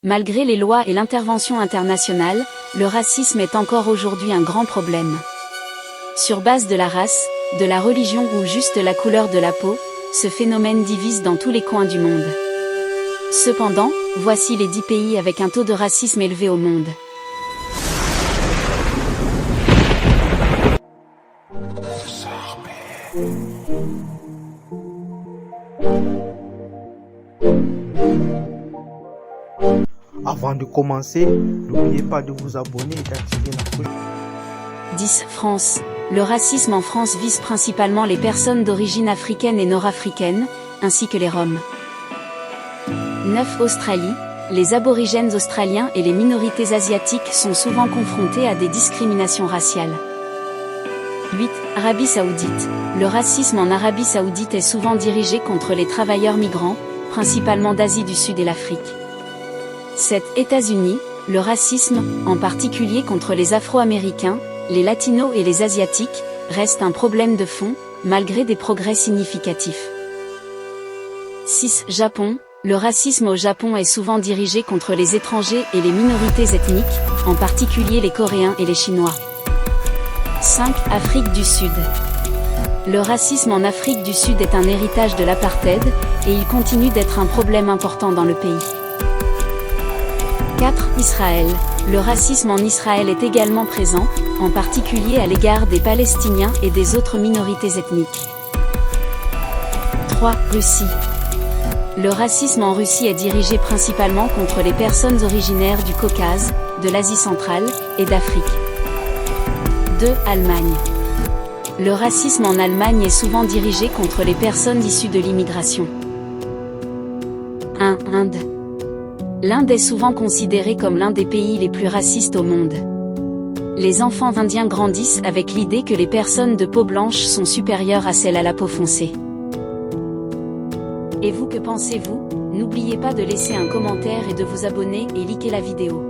Malgré les lois et l'intervention internationale, le racisme est encore aujourd'hui un grand problème. Sur base de la race, de la religion ou juste la couleur de la peau, ce phénomène divise dans tous les coins du monde. Cependant, voici les 10 pays avec un taux de racisme élevé au monde. Avant de commencer, n'oubliez pas de vous abonner et d'activer la cloche. 10. France. Le racisme en France vise principalement les personnes d'origine africaine et nord-africaine, ainsi que les Roms. 9. Australie. Les aborigènes australiens et les minorités asiatiques sont souvent confrontés à des discriminations raciales. 8. Arabie Saoudite. Le racisme en Arabie Saoudite est souvent dirigé contre les travailleurs migrants, principalement d'Asie du Sud et l'Afrique. 7. États-Unis. Le racisme, en particulier contre les Afro-Américains, les Latinos et les Asiatiques, reste un problème de fond, malgré des progrès significatifs. 6. Japon. Le racisme au Japon est souvent dirigé contre les étrangers et les minorités ethniques, en particulier les Coréens et les Chinois. 5. Afrique du Sud. Le racisme en Afrique du Sud est un héritage de l'apartheid, et il continue d'être un problème important dans le pays. 4. Israël. Le racisme en Israël est également présent, en particulier à l'égard des Palestiniens et des autres minorités ethniques. 3. Russie. Le racisme en Russie est dirigé principalement contre les personnes originaires du Caucase, de l'Asie centrale et d'Afrique. 2. Allemagne. Le racisme en Allemagne est souvent dirigé contre les personnes issues de l'immigration. 1. Inde. L'Inde est souvent considérée comme l'un des pays les plus racistes au monde. Les enfants indiens grandissent avec l'idée que les personnes de peau blanche sont supérieures à celles à la peau foncée. Et vous, que pensez-vous? N'oubliez pas de laisser un commentaire et de vous abonner et liker la vidéo.